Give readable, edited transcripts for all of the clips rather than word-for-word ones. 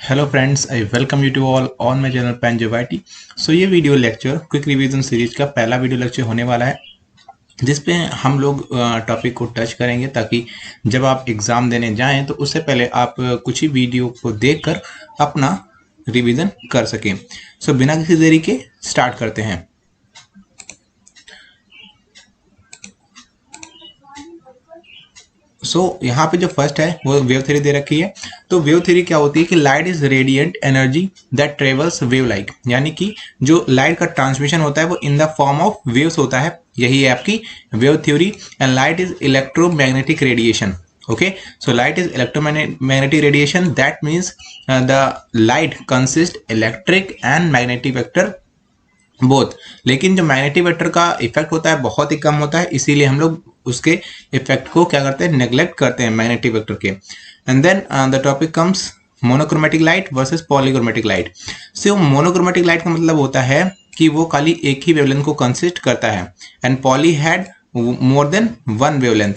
Hello friends, I welcome you to all on my channel पेंजोवाइटी। So ये video lecture quick revision series का पहला video lecture होने वाला है, जिसपे हम लोग टॉपिक को टच करेंगे ताकि जब आप एग्ज़ाम देने जाएं तो उससे पहले आप कुछ ही वीडियो को देखकर अपना रिवीजन कर सकें। सो बिना किसी देरी के स्टार्ट करते हैं। यहाँ पे जो फर्स्ट है वो वेव थ्योरी दे रखी है। तो वेव थ्योरी क्या होती है कि light is radiant energy that travels wave like, यानी कि जो लाइट का ट्रांसमिशन होता है वो in the form of waves होता है। यही है आपकी wave theory. And light is electromagnetic radiation. Okay, so light is electromagnetic radiation, that means the light consist electric and magnetic vector both. लेकिन जो मैग्नेटिक वेक्टर का इफेक्ट होता है बहुत ही कम होता है, इसीलिए हम लोग उसके इफेक्ट को क्या करते हैं, नेग्लेक्ट करते हैं मैग्नेटिक वेक्टर के। And then the topic comes monochromatic light versus polychromatic light. So monochromatic light का मतलब होता है कि वो खाली एक ही वेवलेंथ को कंसिस्ट करता है, and poly had more than one wavelength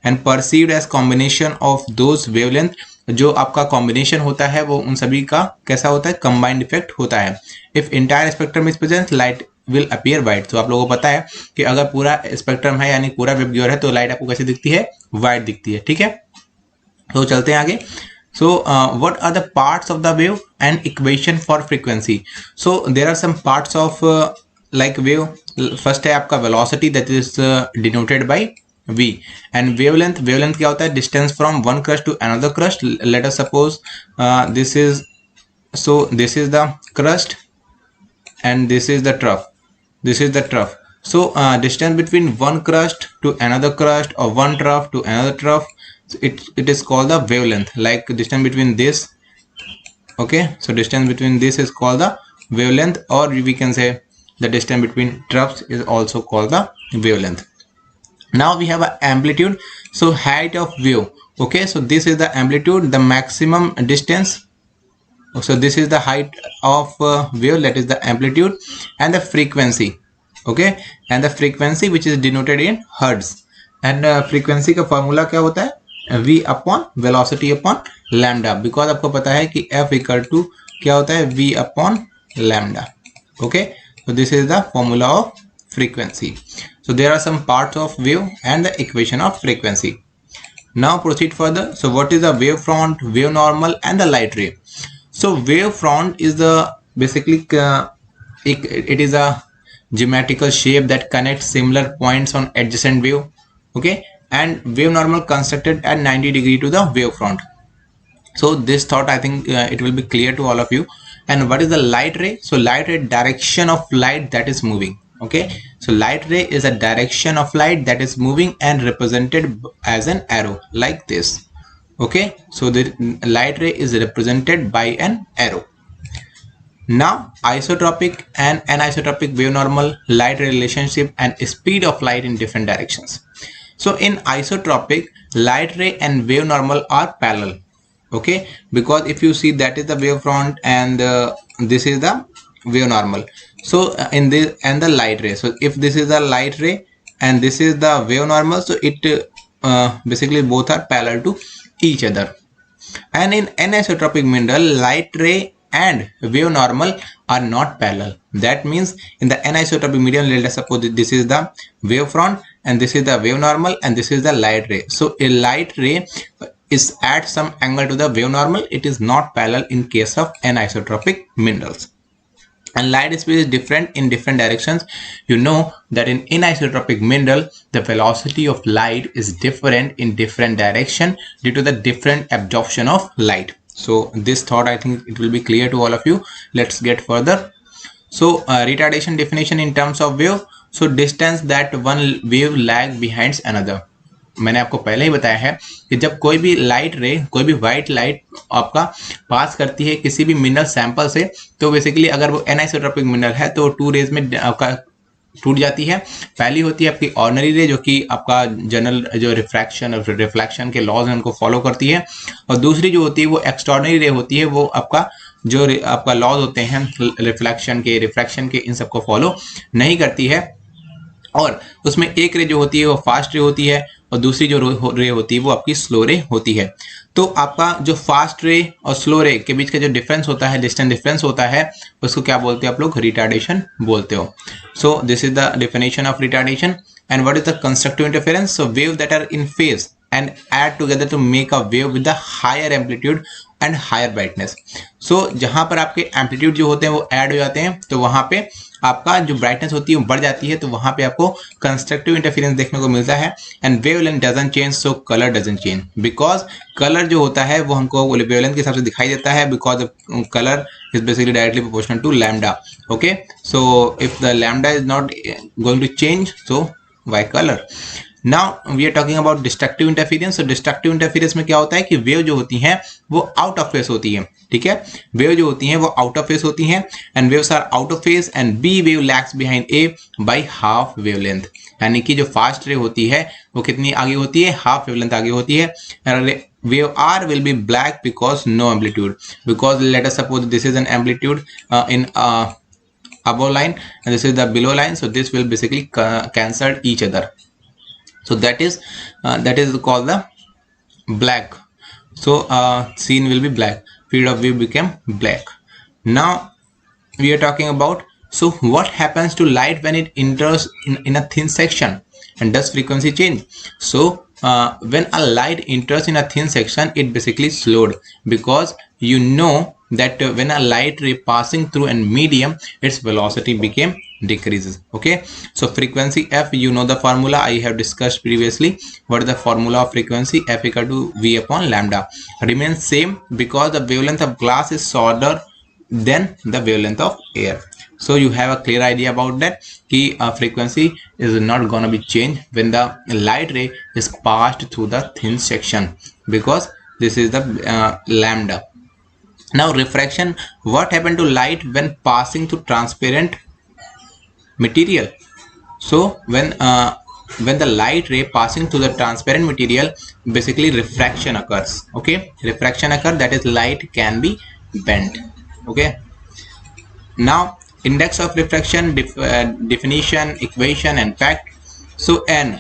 and perceived as combination of those wavelength. जो आपका कॉम्बिनेशन होता है वो उन सभी का कैसा होता है, कंबाइंड इफेक्ट होता है। If entire spectrum is present light will appear white. तो आप लोगों को पता है कि अगर पूरा स्पेक्ट्रम है यानी पूरा वेव गियर है तो लाइट आपको कैसे दिखती है, वाइट दिखती है। ठीक है, तो चलते हैं आगे। So what are the parts of the wave and equation for frequency. So there are some parts of like wave. First है आपका velocity, that is denoted by v, and wavelength क्या होता है, distance from one crest to another crest. Let us suppose this is the crest and this is the trough. So distance between one crust to another crust or one trough to another trough, so it is called the wavelength. Like distance between this, okay, so distance between this is called the wavelength, or we can say the distance between troughs is also called the wavelength. Now we have an amplitude. So height of wave, okay, so this is the amplitude, the maximum distance. So this is the height of wave, that is the amplitude, and the frequency, okay, and the frequency which is denoted in hertz. And frequency का formula क्या होता है, v upon velocity upon lambda, because आपको पता है कि f equal to क्या होता है, v upon lambda. Okay, so this is the formula of frequency. So there are some parts of wave and the equation of frequency. Now proceed further. So what is the wave front, wave normal, and the light ray? So wave front is the basically it is a geometrical shape that connects similar points on adjacent wave, okay, and wave normal constructed at 90 degree to the wave front. So this thought I think it will be clear to all of you. And what is the light ray? So light ray, direction of light that is moving. Okay, so light ray is a direction of light that is moving and represented as an arrow like this. Okay, so the light ray is represented by an arrow. Now isotropic and anisotropic wave normal light ray relationship and speed of light in different directions. So in isotropic, light ray and wave normal are parallel, okay, because if you see that is the wave front and this is the wave normal. So in this and the light ray, so if this is the light ray and this is the wave normal, so it basically both are parallel to each other. And in anisotropic mineral, light ray and wave normal are not parallel. That means in the anisotropic medium, let us suppose this is the wave front and this is the wave normal and this is the light ray. So a light ray is at some angle to the wave normal. It is not parallel in case of anisotropic minerals. And light speed is different in different directions. You know that in anisotropic mineral, the velocity of light is different in different direction due to the different absorption of light. So this thought I think it will be clear to all of you. Let's get further. So retardation definition in terms of wave. So distance that one wave lag behind another. मैंने आपको पहले ही बताया है कि जब कोई भी light रे, कोई भी वाइट लाइट आपका पास करती है किसी भी मिनरल सैंपल से, तो बेसिकली अगर वो एनिसोट्रोपिक मिनरल है तो टू रेज में आपका टूट जाती है। पहली होती है आपकी ऑर्डिनरी रे, जो कि आपका जनरल जो रिफ्रैक्शन और रिफ्लेक्शन के लॉज हैं उनको फॉलो करती है, और दूसरी जो होती है वो एक्सट्राऑर्डिनरी रे होती है, वो आपका जो आपका लॉज होते हैं रिफ्लेक्शन के, रिफ्रैक्शन के, इन सबको फॉलो नहीं करती है। और उसमें एक रे जो होती है वो फास्ट रे होती है और दूसरी जो रे होती है वो आपकी स्लो रे होती है। तो आपका जो फास्ट रे और स्लो रे के बीच का जो डिफरेंस होता है, डिस्टेंस डिफरेंस होता है, उसको क्या बोलते हैं आप लोग? रिटार्डेशन बोलते हो। So this is the definition of retardation. And what is the constructive interference? So wave that are in phase and add together to make a wave with the higher amplitude and higher brightness। so जहां पर आपके amplitude जो होते हैं वो add हो जाते हैं तो वहां पे आपका जो ब्राइटनेस होती है वो बढ़ जाती है, तो वहां पे आपको कंस्ट्रक्टिव इंटरफेरेंस देखने को मिलता है। And wavelength doesn't change, so colour doesn't change, because colour जो होता है वो हमको वेवलेंथ के हिसाब से दिखाई देता है, because colour is basically directly proportional to lambda. Okay, so if the lambda is not going to change, so why colour. Now we are talking about destructive interference. तो डिस्ट्रक्टिव इंटरफेरेंस में क्या होता है कि वेव जो होती हैं वो आउट ऑफ फेस होती है। ठीक है, वेव जो होती हैं वो आउट ऑफ फेस होती हैं and waves are out of phase and B wave lags behind A by half wavelength. यानी कि जो फास्ट रे होती है वो कितनी आगे होती है? हाफ वेवलेंथ आगे होती है। Wave are will be black because no amplitude, because let us suppose this is an amplitude in above line and this is the below line, so this will basically cancel each other. So that is called the black. So scene will be black, field of view became black. Now we are talking about, so what happens to light when it enters in a thin section and does frequency change? So when a light enters in a thin section, it basically slowed, because you know that when a light ray passing through a medium, its velocity became decreases. Okay, so frequency f, you know the formula, I have discussed previously. What is the formula of frequency? F equal to v upon lambda, remains same because the wavelength of glass is shorter than the wavelength of air. So you have a clear idea about that ki frequency is not gonna be changed when the light ray is passed through the thin section, because this is the lambda. Now refraction, what happened to light when passing through transparent material? So when the light ray passing through the transparent material, basically refraction occurs. Okay, refraction occurs, that is light can be bent. Okay, now index of refraction, definition, equation and fact. So n,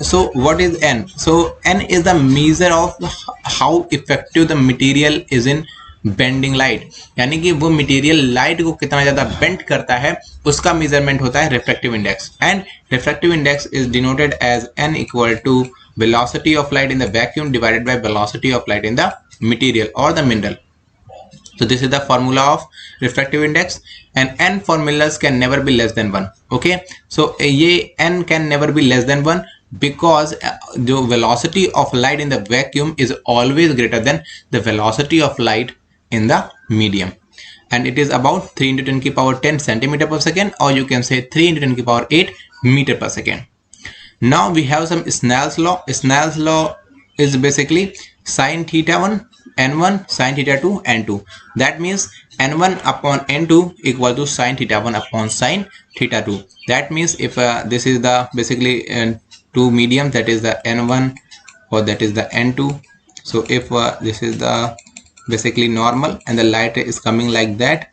so what is n? So n is the measure of how effective the material is in bending light, यानी कि वो material light को कितना ज्यादा bend करता है उसका measurement होता है refractive index. And refractive index is denoted as n equal to velocity of light in the vacuum divided by velocity of light in the material और the mineral. So this is the formula of refractive index, and n formulas can never be less than 1. Okay, so ये n can never be less than 1 because the velocity of light in the vacuum is always greater than the velocity of light in the medium, and it is about 3 into 10 की power 10 centimeter per second, or you can say 3 into 10 की power 8 meter per second. Now we have some Snell's law. Snell's law is basically sin theta 1 n1 sin theta 2 n2. That means n1 upon n2 equal to sin theta 1 upon sin theta 2. That means if this is the basically two mediums, that is the n1 or that is the n2. So if this is the basically normal and the light is coming like that,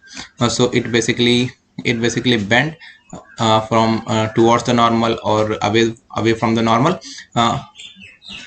so it basically bent from towards the normal or away from the normal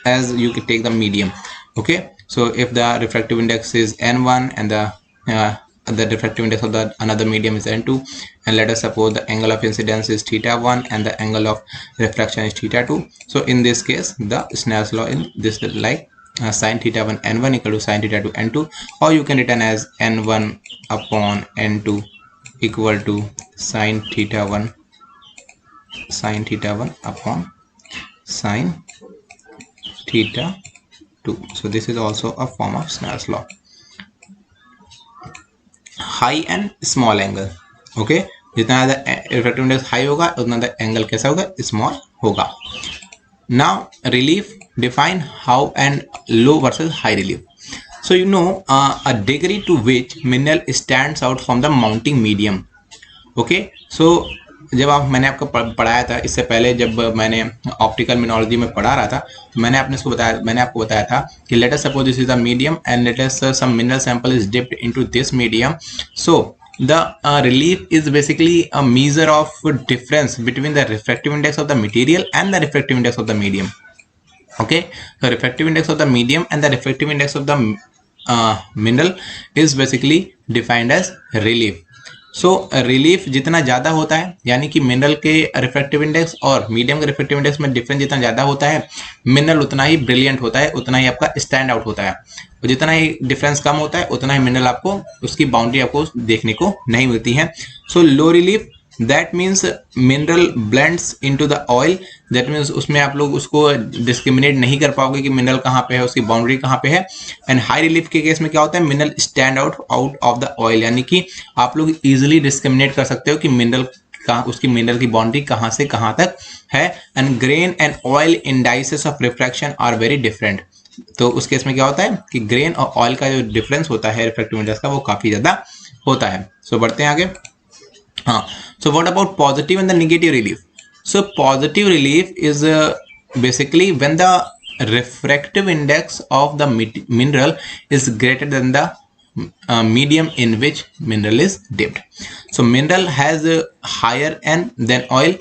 as you can take the medium. Okay, so if the refractive index is n1 and the refractive index of the another medium is n2, and let us suppose the angle of incidence is theta 1 and the angle of refraction is theta 2. So in this case the Snell's law in this is like sin theta 1 n1 equal to sin theta 2 n2, or you can written as n1 upon n2 equal to sin theta 1 upon sin theta 2. So this is also a form of Snell's law. High and small angle. Okay, जितना ज़्यादा refractive index high होगा उतना ज़्यादा angle कैसा होगा? Small होगा. Now relief, define how and low versus high relief. So you know a degree to which mineral stands out from the mounting medium. Okay, so जब मैंने आपको पढ़ाया था इससे पहले, जब मैंने ऑप्टिकल मिनोलॉजी में पढ़ा रहा था, तो मैंने आपको बताया था कि let us suppose this is a medium and let us some mineral sample is dipped into this medium. So the relief is basically a measure of difference between the refractive index of the material and the refractive index of the medium. Okay, the refractive index of the medium and the refractive index of the mineral is basically defined as relief. So relief जितना ज़्यादा होता है, यानी कि mineral के refractive index और medium के refractive index में डिफरेंस जितना ज़्यादा होता है, मिनरल उतना ही ब्रिलियंट होता है, उतना ही आपका स्टैंड आउट होता है। और जितना ही डिफरेंस कम होता है उतना ही मिनरल आपको उसकी बाउंड्री आपको देखने को नहीं मिलती है। So low relief that means mineral blends into the oil, that means उसमें आप लोग उसको डिस्क्रिमिनेट नहीं कर पाओगे कि मिनरल कहाँ पे है, उसकी बाउंड्री कहाँ पे है। एंड हाई रिलीफ के केस में क्या होता है, mineral stand out of the oil, यानी कि आप लोग इजिली डिस्क्रिमिनेट कर सकते हो कि मिनरल कहाँ, उसकी मिनरल की बाउंड्री कहाँ से कहाँ तक है। And grain and oil indices of refraction are very different. तो उस केस में क्या होता है कि ग्रेन और ऑयल का जो डिफरेंस होता है रिफ्रैक्टिव इंडेक्स का, वो काफी ज्यादा होता है। सो बढ़ते हैं आगे। हाँ, so what about positive and the negative relief? So positive relief is basically when the refractive index of the mineral is greater than the medium in which mineral is dipped. So mineral has a higher N than oil,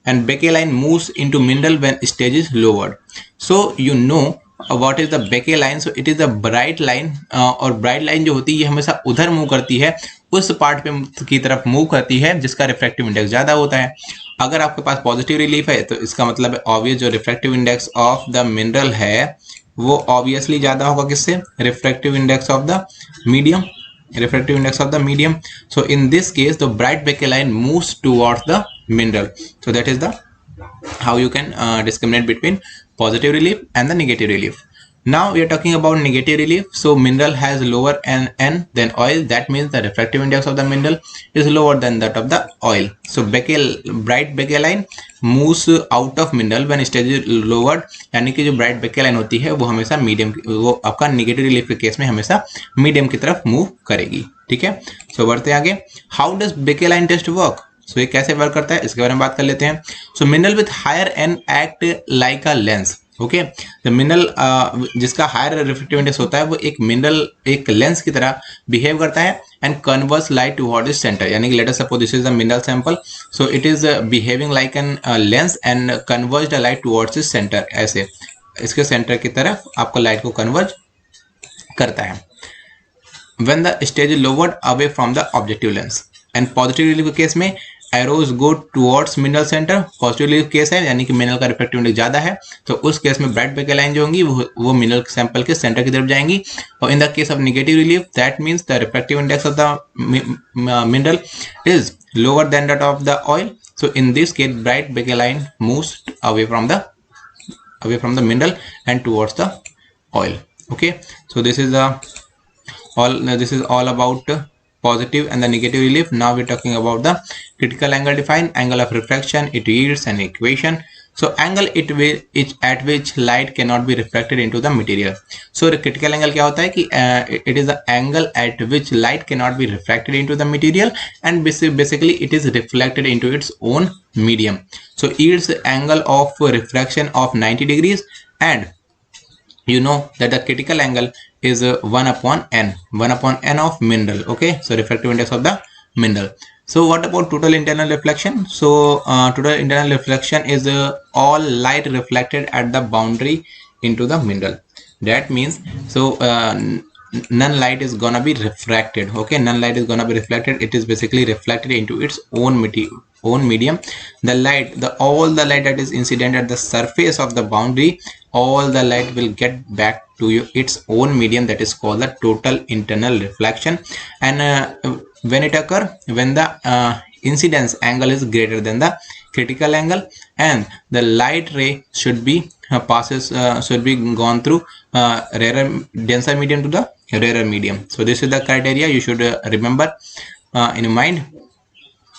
and Becquerel line moves into mineral when stage is lowered. So you know what is the Becquerel line? So it is the bright line, और bright line जो होती है ये हमेशा उधर move करती है, उस पार्ट पे की तरफ मूव करती है जिसका रिफ्रैक्टिव इंडेक्स ज्यादा होता है। अगर आपके पास पॉजिटिव रिलीफ है तो इसका मतलब है ऑब्वियस जो refractive index of the mineral है वो ऑब्वियसली ज्यादा होगा किससे, refractive index of the medium, refractive index of the medium. So in this case the bright Becquerel line moves towards the mineral. So that is the how you can discriminate between positive relief and the negative relief. Now we are talking about negative relief. So mineral has lower N than oil, that means the refractive index of the mineral is lower than that of the oil. So bright Becquerel line moves out of mineral when stage is lowered, यानी कि जो bright Becquerel line होती है वो हमेशा medium, वो आपका negative relief के केस में हमेशा मीडियम की तरफ मूव करेगी। ठीक है, सो बढ़ते आगे। How does Becquerel line test work? So ये कैसे वर्क करता है इसके बारे में बात कर लेते हैं। So mineral with higher n act like a lens. Okay, the mineral जिसका हायर रिफ्रैक्टिव इंडेक्स होता है वो एक मिनरल एक लेंस की तरह बिहेव करता है and converse light toward its centre, यानी कि let us suppose this is the mineral sample, so it is behaving like an lens and converge the light towards its centre, ऐसे इसके centre की तरफ आपको लाइट को कन्वर्ज करता है। When the stage is lowered away from the objective lens, and positive relief के case में arrows go towards mineral centre, positive relief case है यानी कि मिनरल का रिफ्रैक्टिव इंडेक्स ज्यादा है तो उस केस में ब्राइट Becquerel लाइन जो होंगी वो मिनरल सैंपल के सेंटर की तरफ जाएंगी। और in the case of negative relief that means the refractive index of the mineral is lower than that of the oil, so in this case bright Becquerel line moves away from the mineral and towards the oil. Okay, so this is all about positive and the negative relief. Now we're talking about the critical angle defined, angle of refraction, it yields an equation. So angle at which light cannot be refracted into the material. So the critical angle क्या होता है कि it is the angle at which light cannot be refracted into the material and basically it is reflected into its own medium. So yields the angle of refraction of 90 degrees, and you know that the critical angle is 1 upon n of mineral. Okay, so refractive index of the mineral. So what about total internal reflection? So total internal reflection is all light reflected at the boundary into the mineral. That means so none light is gonna be refracted. Okay, none light is gonna be reflected, it is basically reflected into its own medium. All the light that is incident at the surface of the boundary, all the light will get back to its own medium, that is called the total internal reflection. And when it occur when the incidence angle is greater than the critical angle, and the light ray should be gone through denser medium to the rarer medium. So this is the criteria you should remember in your mind.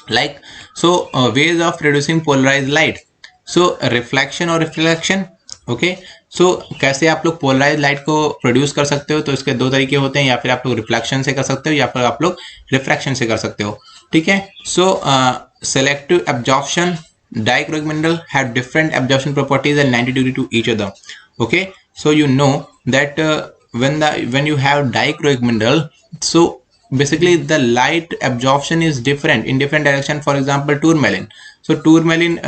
Like so ways of reducing polarized light, so reflection or reflection. Okay, so कैसे आप लोग polarise light को produce कर सकते हो, तो इसके दो तरीके होते हैं, या फिर आप लोग रिफ्लेक्शन से कर सकते हो या फिर आप लोग रिफ्रैक्शन से कर सकते हो। ठीक है, so selective absorption, dichroic mineral have different absorption properties at 90 degree to each other. Okay, so you know that when you have dichroic mineral, so basically the light absorption is different in different direction. For example, tourmaline. So tourmaline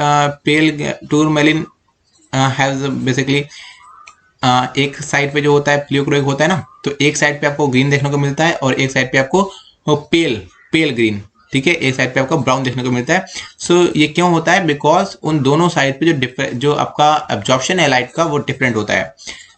has basically एक side पे जो होता है प्लियोक्रोइक होता है ना, तो एक साइड पे आपको ग्रीन देखने को मिलता है और एक साइड पे आपको पेल ग्रीन, ठीक है, एक साइड पे आपको ब्राउन देखने को मिलता है. सो ये क्यों होता है? बिकॉज उन दोनों साइड पे जो आपका एब्जॉर्प्शन है लाइट का वो डिफरेंट होता है.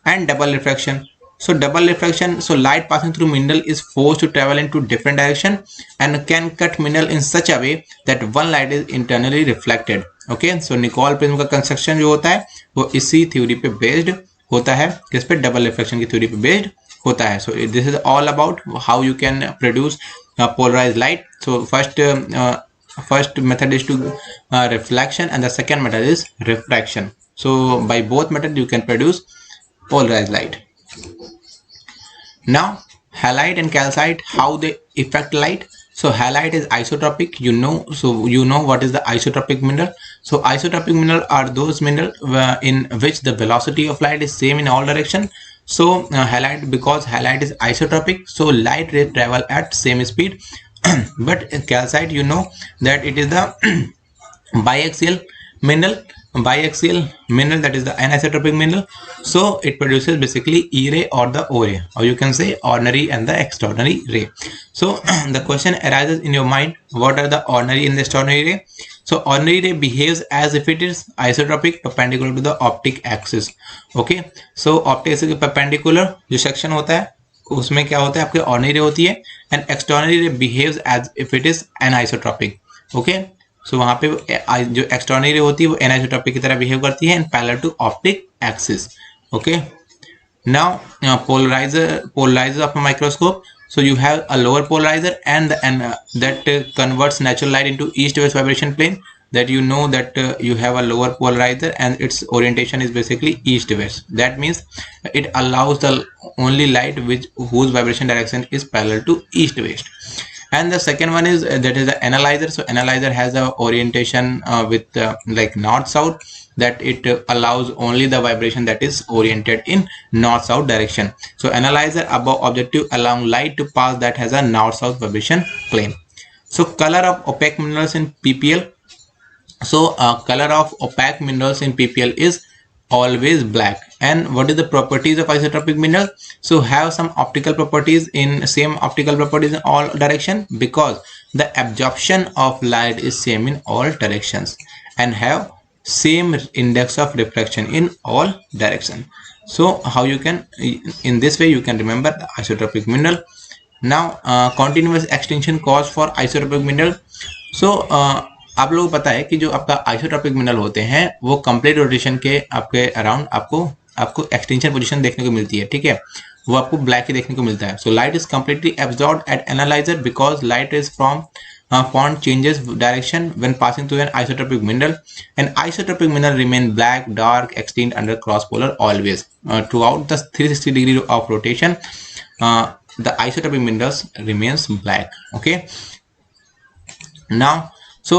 And double refraction. So double refraction, so light passing through mineral is forced to travel into different direction and can cut mineral in such a way that one light is internally reflected. Okay, so Nicol prism का construction जो होता है वो इसी theory पे based होता है, किस पे? डबल रिफ्रैक्शन की थ्योरी पे बेस्ड होता है. So this is all about how you can produce polarized light. So first method is to reflection and the second method is refraction. So by both methods you can produce polarized light. Now halide and calcite, how they affect light. So halide is isotropic, so you know what is the isotropic mineral. So isotropic mineral are those mineral in which the velocity of light is same in all direction. So halide, because halide is isotropic, so light rays travel at same speed. But calcite, you know that it is the biaxial mineral, that is the anisotropic mineral. So it produces basically E ray or the O ray, or you can say ordinary and the extraordinary ray. So the question arises in your mind, what are the ordinary and the extraordinary ray? So ordinary ray behaves as if it is isotropic perpendicular to the optic axis. Okay, so optic axis के perpendicular जो section होता है उसमें क्या होता है, आपके ordinary ray होती है, and extraordinary ray behaves as if it is anisotropic. Okay, सो वहां पे जो एक्सटर्नल रे होती है वो एनिसोट्रोपिक की तरह बिहेव करती है in parallel to optic axis. Okay, now polariser of microscope. So you have a lower polarizer and that converts natural light into east-west vibration plane. That you know that you have a lower polarizer and its orientation is basically east-west. That means it allows the only light whose vibration direction is parallel to east-west. And the second one is that is the analyzer. So analyzer has a orientation with like north-south, that it allows only the vibration that is oriented in north-south direction. So analyzer above objective allowing light to pass that has a north-south vibration plane. So color of opaque minerals in PPL. So color of opaque minerals in PPL is always black. And what is the properties of isotropic mineral? So have some optical properties in same optical properties in all direction, because the absorption of light is same in all directions and have same index of refraction in all direction. So how you can, in this way you can remember the isotropic mineral. Now continuous extinction cause for isotropic mineral. So आप लोगों को पता है कि जो आपका isotropic mineral होते हैं वो कंप्लीट रोटेशन के आपके अराउंड आपको एक्सटेंशन पोजीशन देखने को मिलती है, ठीक है, वो आपको ब्लैक ही देखने को मिलता है. So light is completely absorbed at analyser because light is from font changes direction when passing through an isotropic mineral. An isotropic mineral remain black, dark, extinct under cross polar always throughout the 360 degree of rotation. The isotropic minerals remains black. Okay, now so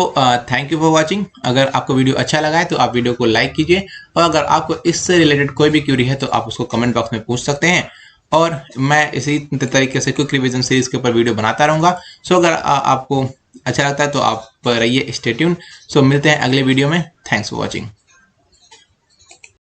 thank you for watching. अगर आपको video अच्छा लगा है तो आप video को like कीजिए, और अगर आपको इससे रिलेटेड कोई भी क्वेरी है तो आप उसको कमेंट बॉक्स में पूछ सकते हैं, और मैं इसी तरीके से क्विक रिवीजन सीरीज के ऊपर वीडियो बनाता रहूँगा. सो अगर आपको अच्छा लगता है तो आप रहिए स्टे ट्यून्ड. सो मिलते हैं अगले वीडियो में. Thanks for watching.